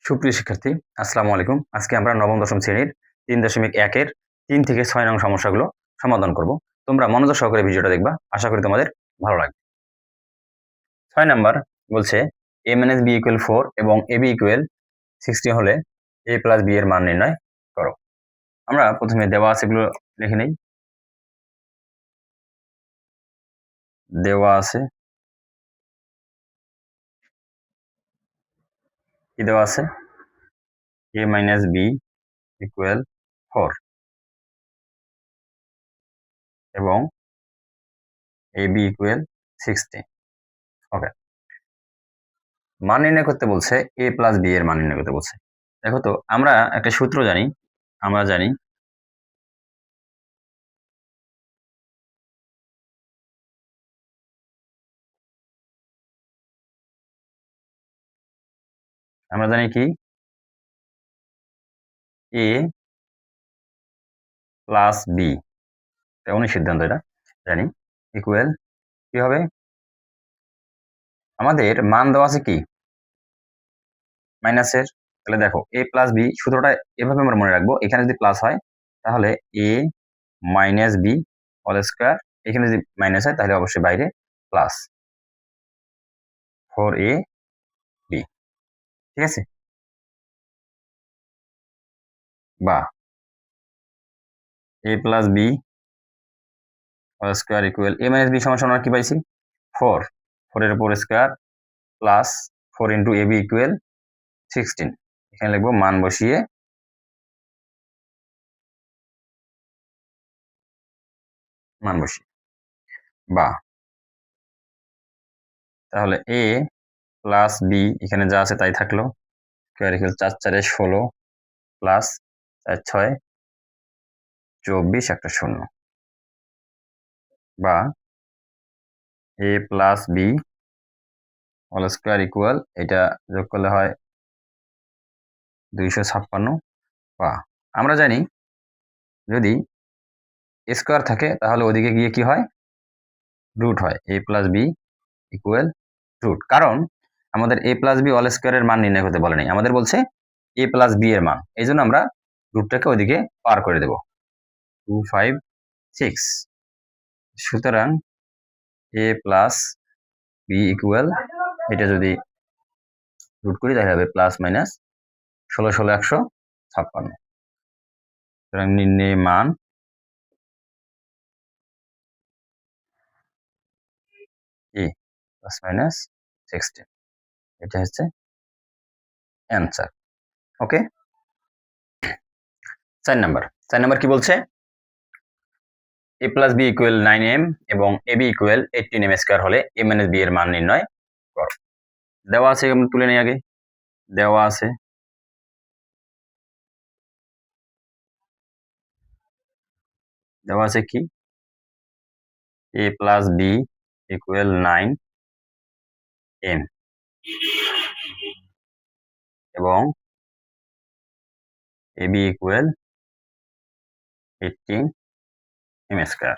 সুপ্রিয় শিক্ষার্থী, আসসালামু আলাইকুম। আজকে আমরা নবম দশম শ্রেণীর 3.1 এর 3 থেকে 6 নং সমস্যাগুলো সমাধান করব। তোমরা মনোযোগ সহকারে ভিডিওটা দেখবা, আশা করি তোমাদের ভালো লাগবে। 6 নাম্বার বলছে a - b = 4 এবং ab = 60 হলে a + b এর মান নির্ণয় করো। আমরা প্রথমে দেওয়া আছে এগুলো লিখে নেই। দেওয়া আছে, কি দেওয়া আছে? a - b = 4 এবং ab = 60। ওকে, মান নির্ণয় করতে বলছে, a + b এর মান নির্ণয় করতে বলছে। দেখো তো, আমরা একটা সূত্র জানি। আমরা জানি কি a + b, তেমনই সিদ্ধান্ত। এটা জানি ইকুয়াল কি হবে? আমাদের মান দেওয়া আছে কি মাইনাসের। তাহলে দেখো a + b সূত্রটা এভাবে আমরা মনে রাখবো। এখানে যদি প্লাস হয় তাহলে a - b হোল স্কয়ার, এখানে যদি মাইনাস হয় তাহলে অবশ্যই বাইরে প্লাস 4ab, ঠিক আছে? বা a + b whole square equal a - b সমান আমরা কি পাইছি? 4 এর উপর স্কয়ার প্লাস 4 * ab ইকুয়াল 16। এখানে লিখবো মান বসিয়ে বা তাহলে a + b এখানে যা আছে তাই থাকলো, স্কয়ার ইকুয়াল 4 × 4 = 16 প্লাস 4 × 6 = 24, একটা শূন্য। বা a + b whole square equal, এটা যোগ করলে হয় 256। বা আমরা জানি যদি স্কয়ার থাকে তাহলে ওদিকে গিয়ে কি হয়? রুট হয়। a + b ইকুয়াল রুট, কারণ আমাদের a + b হোল স্কয়ারের মান নির্ণয় করতে বলে নাই, আমাদের বলছে a + b এর মান। এই জন্য আমরা রুটটাকে ওইদিকে পার করে দেব। 256। সুতরাং a + b ইকুয়াল, এটা যদি রুট করি তাহলে হবে প্লাস মাইনাস 16 16 156। সুতরাং নির্ণয় মান a ± 16, এটা হচ্ছে অ্যান্সার। ওকে, 4 নাম্বার কি বলছে? a + b = 9m এবং ab = 18m² হলে a - b এর মান নির্ণয় করো। দেওয়া আছে, আমরা তুলে নেই আগে। দেওয়া আছে কি a + b = 9m এবং ab = 18m²।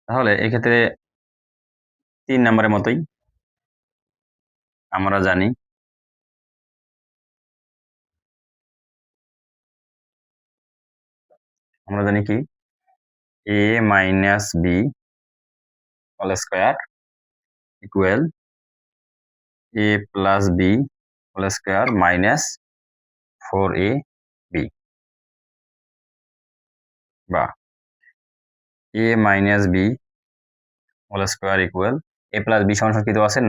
তাহলে এক্ষেত্রে 3 নাম্বারের মতোই আমরা জানি কি a - b whole square equal a + b whole square minus 4ab, বা a - b whole square equal a + b সমান কি দেওয়া আছে?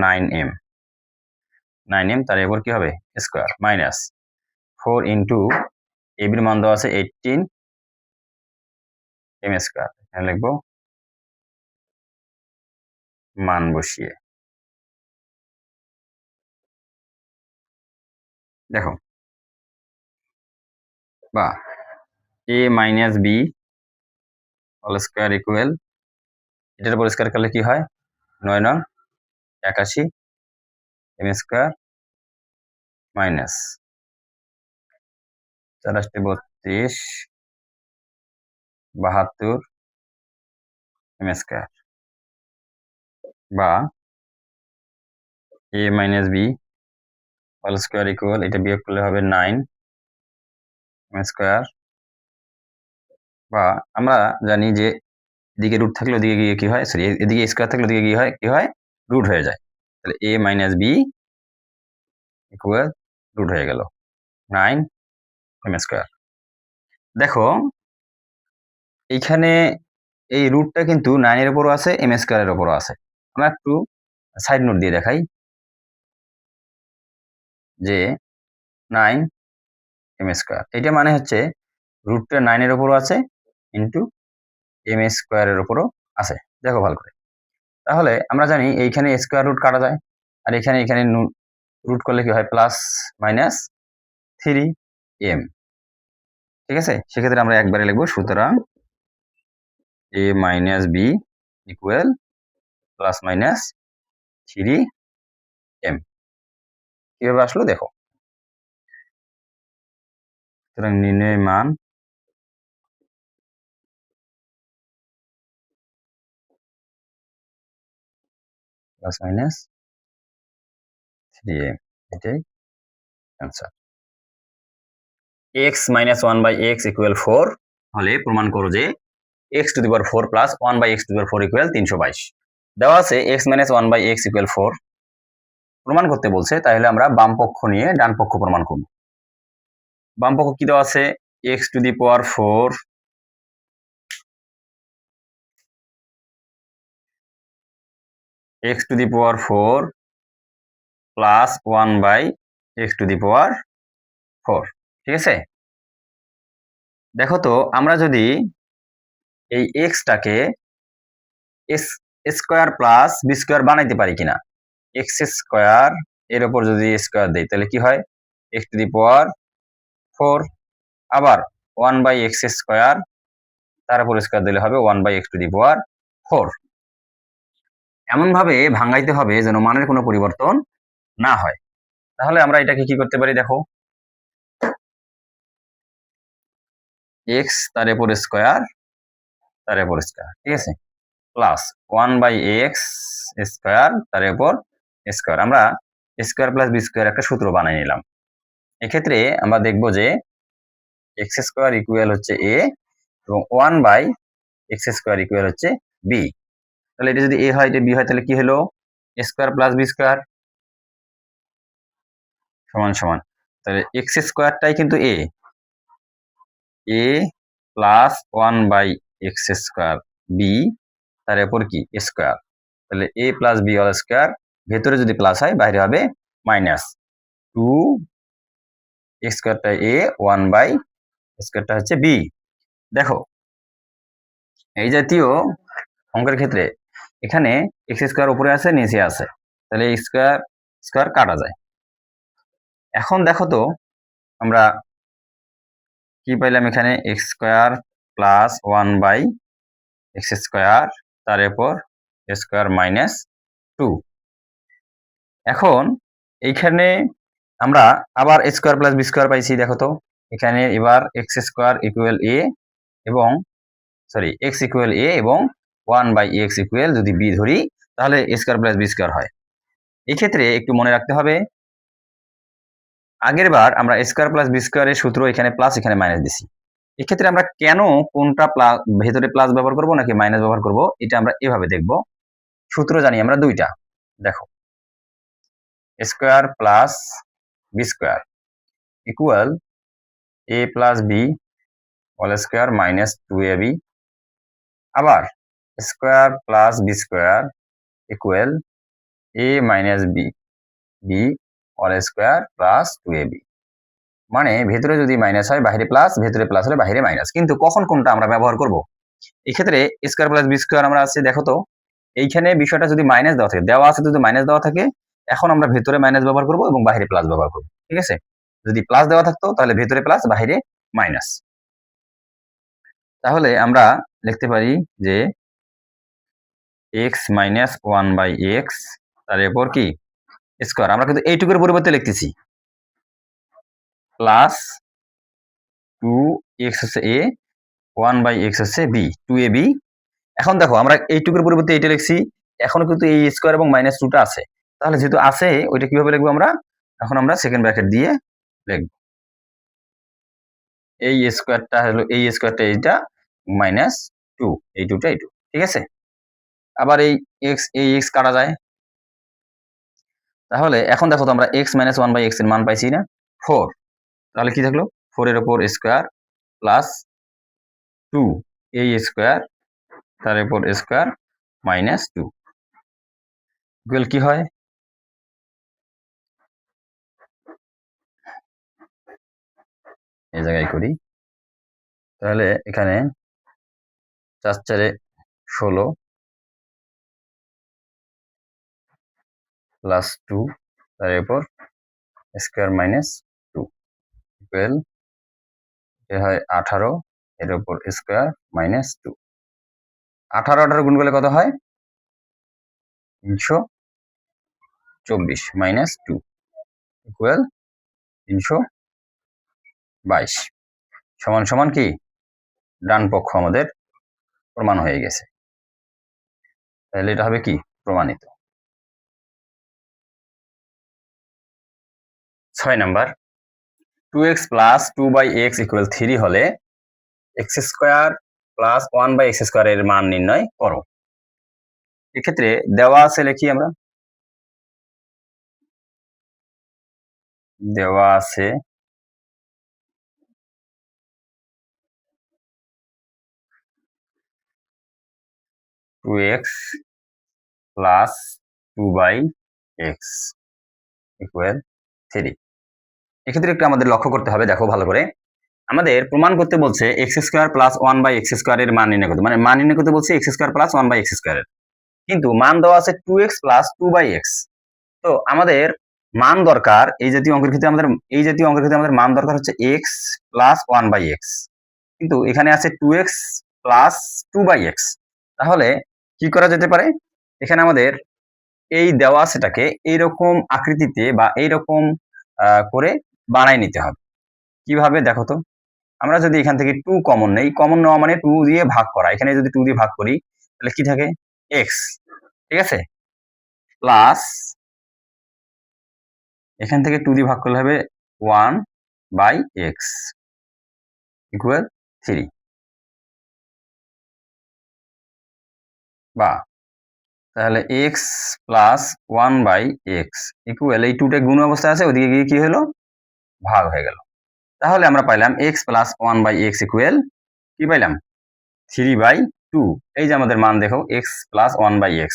9m, তার এরপর কি হবে? স্কয়ার মাইনাস 4 * ab এর মান দেওয়া আছে 18m²। এখানে লিখবো মান বসিয়ে। দেখো, বা a - b whole square equal, এটার উপর স্কয়ার করলে কি হয়? 9 9 81m² মাইনাস 4 32 72m²। বা a - b whole square equal, এটা বিয়োগ করলে হবে 9 এম স্কোয়ার, বা আমরা জানি যে এদিকে রুট থাকলে ওদিকে গিয়ে কি হয়, সরি এদিকে স্কোয়ার থাকলে ওদিকে কি হয় রুট হয়ে যায়। তাহলে a minus B equal root হয়ে গেল 9 এম স্কোয়ার। দেখো এইখানে এই রুটটা কিন্তু 9 এর উপরও আছে, এম স্কোয়ারের উপরও আছে। আমরা একটু সাইড নোট দিয়ে দেখাই যে 9 এম স্কোয়ার, এটা মানে হচ্ছে রুটটা 9 এর উপরও আছে ইন্টু এম স্কোয়ারের উপরও আছে। দেখো ভালো করে, তাহলে আমরা জানি এইখানে স্কোয়ার রুট কাটা যায়, আর এখানে রুট করলে কি হয়, প্লাস মাইনাস 3m। ঠিক আছে, সেক্ষেত্রে আমরা একবারে লিখবো, সুতরাং a minus B equal plus minus 3m। কিভাবে আসলো দেখো, সুতরাং নির্ণয় মান প্লাস মাইনাস 3m, এটাই answer. x minus 1/x equal 4 হলে প্রমাণ করো যে x to the power 4 plus 1/x to the power 4 equal 322। দেওয়া আছে x মাইনাস 1/x ইকুয়াল 4 প্রমাণ করতে বলছে, তাহলে আমরা বাম পক্ষ নিয়ে ডান পক্ষ প্রমাণ করব। বাম পক্ষ কি দেওয়া আছে, x to the power 4 x to the power 4 plus 1/x to the power 4। ঠিক আছে, দেখো তো আমরা যদি এই এক্সটাকে স্কোয়ার প্লাস বি স্কোয়ার বানাইতে পারি কিনা, এক্স স্কোয়ার এর উপর যদি স্কোয়ার দেই তাহলে কি হয়, এক্স টু দি পাওয়ার 4, আবার 1/x স্কোয়ার তার উপর স্কোয়ার দিলে হবে 1/x টু দি পাওয়ার 4। এমন ভাবে ভাঙাইতে হবে যেন মানের কোনো পরিবর্তন না হয়। তাহলে আমরা এটাকে কি করতে পারি, দেখো x তার উপর স্কোয়ার তার উপর স্কোয়ার, ঠিক আছে, প্লাস 1/x স্কোয়ার তার উপর স্কোয়ার। আমরা স্কোয়ার প্লাস বি স্কোয়ার একটা সূত্র বানিয়ে নিলাম। এক্ষেত্রে আমরা দেখব যে এক্স স্কোয়ার ইকুয়াল হচ্ছে a এবং 1/x স্কোয়ার ইকুয়াল হচ্ছে b। তাহলে এটা যদি a হয়, এটা b হয়, তাহলে কি হলো, স্কোয়ার প্লাস বি স্কোয়ার সমান সমান, তাহলে এক্স স্কোয়ারটাই কিন্তু a plus 1/x square b তার উপর কি স্কোয়ার, তাহলে a plus B all square, ভেতরে যদি প্লাস হয় বাইরে হবে মাইনাস 2 স্কোয়ারটা a, 1/, স্কোয়ারটা হচ্ছে b। দেখো এই জাতীয় অঙ্কের ক্ষেত্রে এখানে এক্স স্কোয়ার উপরে আছে নিচে আছে, তাহলে স্কোয়ার স্কোয়ার কাটা যায়। এখন দেখো তো আমরা কি পাইলাম, এখানে x square plus 1/x square তার উপর স্কোয়ার মাইনাস 2। এখন এইখানে আমরা আবার স্কোয়ার প্লাস বি স্কোয়ার পাইছি। দেখো তো এখানে এবার এক্স স্কোয়ার ইকুয়াল a এবং সরি এক্স ইকুয়াল a এবং 1/x ইকুয়াল যদি b ধরি তাহলে স্কোয়ার প্লাস বি স্কোয়ার হয়। এক্ষেত্রে একটু মনে রাখতে হবে, আগের বার আমরা স্কোয়ার প্লাস বি স্কোয়ারের সূত্র এখানে প্লাস এখানে মাইনাস দিছি। এক্ষেত্রে আমরা কেন কোনটা ভেতরে প্লাস ব্যবহার করব নাকি মাইনাস ব্যবহার করব, এটা আমরা এভাবে দেখব। সূত্র জানি আমরা দুইটা, দেখো square plus B square equal a plus B whole square minus 2ab, আবার square plus B square equal a minus B whole square plus 2ab। মানে ভেতরে যদি মাইনাস হয় বাইরে প্লাস, ভেতরে প্লাস হলে বাইরে মাইনাস। কিন্তু কখন কোনটা আমরা ব্যবহার করব, এক্ষেত্রে স্কোয়ার প্লাস বি স্কোয়ার আমরা আছে। দেখো তো এইখানে বিষয়টা যদি মাইনাস দেওয়া থাকে, দেওয়া আছে যদি মাইনাস দেওয়া থাকে, এখন আমরা ভেতরে মাইনাস ব্যবহার করব এবং বাইরে প্লাস ব্যবহার করব। ঠিক আছে, যদি প্লাস দেওয়া থাকতো তাহলে ভেতরে প্লাস বাইরে মাইনাস। তাহলে আমরা লিখতে পারি যে x মাইনাস 1/x তার উপর কি স্কোয়ার, আমরা কিন্তু এইটুকুর পরিবর্তে লিখতেছি, প্লাস 2x হচ্ছে a, 1/x হচ্ছে b, 2ab। এখন দেখো আমরা এইটুকুর পরিবর্তে এইটা লিখছি, এখনো কিন্তু এই স্কোয়ার এবং মাইনাস 2টা আছে, তাহলে যেহেতু আছে ওইটা কিভাবে লিখবো আমরা, এখন আমরা সেকেন্ড ব্র্যাকেট দিয়ে লিখব এই স্কোয়ারটা হলো এই স্কোয়ারটা এইটা মাইনাস 2 এই 2টা এই 2 ঠিক আছে। আবার এই x কাটা যায়, তাহলে এখন দেখো তো আমরা x - 1/x এর মান পাইছি না 4, তাহলে কি থাকলো 4 এর উপর স্কোয়ার প্লাস 2 এই স্কোয়ার তার উপর স্কোয়ার মাইনাস 2 ইকুয়াল কি হয় এই জায়গায় করি, তাহলে এখানে 4 × 4 = 16 প্লাস 2 তার উপর স্কোয়ার মাইনাস 2 ইকুয়াল এ হয় 18 এর উপর স্কোয়ার মাইনাস 2। 18 গুণ করলে কত হয় 324 মাইনাস 2 ইকুয়াল 322 সমান সমান কি ডান পক্ষ আমাদের প্রমাণ হয়ে গেছে, তাহলে এটা হবে কি প্রমাণিত। 6 number 2x plus 2/x equal 3 হলে x square plus 1/x square এর মান নির্ণয় করো। এক্ষেত্রে দেওয়া আছে লিখি আমরা, দেওয়া আছে 2x প্লাস 2/x ইকুয়াল 3। এক্ষেত্রে একটু আমাদের লক্ষ্য করতে হবে, দেখো ভালো করে, আমাদের প্রমাণ করতে বলছে x square plus 1/x square এর মান নির্ণয় করতে, মানে মান নির্ণয় করতে বলছে x square plus 1/x square এর, কিন্তু মান দেওয়া আছে 2x প্লাস 2/x। তো আমাদের মান দরকার এই জাতীয় অঙ্কের ক্ষেত্রে আমাদের মান দরকার হচ্ছে x প্লাস 1/x, কিন্তু এখানে আছে 2x প্লাস 2/x। তাহলে কি করা যেতে পারে, এখানে আমাদের এই দেওয়া সেটাকে এইরকম আকৃতিতে বা এইরকম করে বানাই নিতে হবে। কিভাবে দেখো তো, আমরা যদি এখান থেকে 2 কমন নেই, কমন নেওয়া মানে 2 দিয়ে ভাগ করা, এখানে যদি 2 দিয়ে ভাগ করি তাহলে কি থাকে x, ঠিক আছে, প্লাস এখান থেকে 2 দিয়ে ভাগ করলে হবে 1/x ইকুয়াল 3, বা তাহলে x প্লাস 1/x ইকুয়াল এই 2টা গুণ অবস্থায় আছে, ওদিকে গিয়ে কি হলো ভাগ হয়ে গেল। তাহলে আমরা পাইলাম x প্লাস 1/x ইকুয়াল কি পাইলাম 3/2। এই যে আমাদের মান দেখো x প্লাস 1/x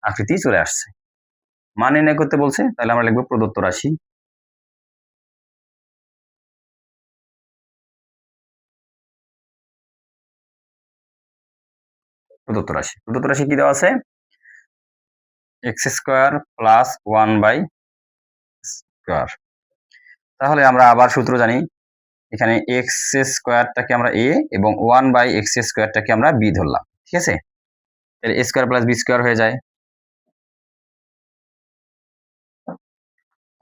আকৃতি চলে আসছে। মান নির্ণয় করতে বলছে, তাহলে আমরা লিখব প্রদত্ত রাশি, প্রদত্ত রাশি কি দেওয়া আছে x square plus 1/x square. তাহলে আমরা আবার সূত্র জানি, এখানে x স্কোয়ারটাকে আমরা a এবং 1/x স্কোয়ারটাকে আমরা b ধরলাম, ঠিক আছে, তাহলে a square plus b square হয়ে যায়।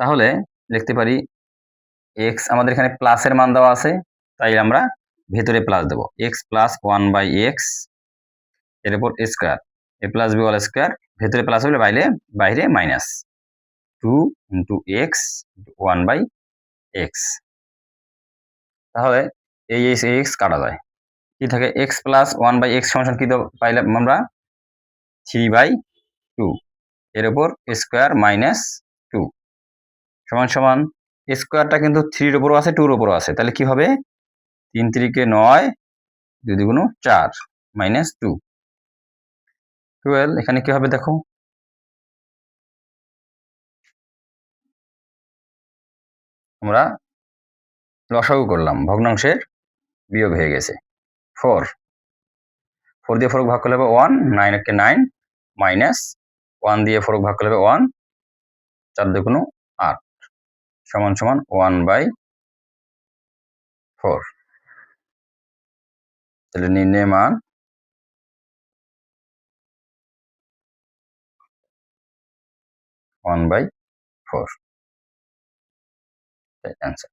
তাহলে লিখতে পারি x আমাদের এখানে প্লাসের মান দেওয়া আছে, তাই আমরা ভেতরে প্লাস দেব, x প্লাস 1/x এর উপর square, a plus b whole square, ভেতরে প্লাস হলে বাইরে মাইনাস 2 × x 1/x। তাহলে এই x কাটা যায়, কি থাকে x প্লাস 1/x সমান কি পাইলাম আমরা 3/2 এর উপর স্কোয়ার মাইনাস 2 সমান সমান স্কোয়ারটা কিন্তু 3 এর উপরও আছে 2 এর উপরও আছে, তাহলে কি হবে 3 × 3 = 9, 2 × 2 = 4 মাইনাস 2 12। এখানে কি হবে দেখো, আমরা লসাগু করলাম, ভগ্নাংশের বিয়োগ হয়ে গেছে 4 দিয়ে 4 ভাগ করলে হবে 1, 9 × 9 মাইনাস 1 দিয়ে 4 ভাগ করলে হবে 1, 4 × 2 = 8 সমান সমান 1/4। তাহলে নির্ণয় মান 1/4 অ্যান্সার।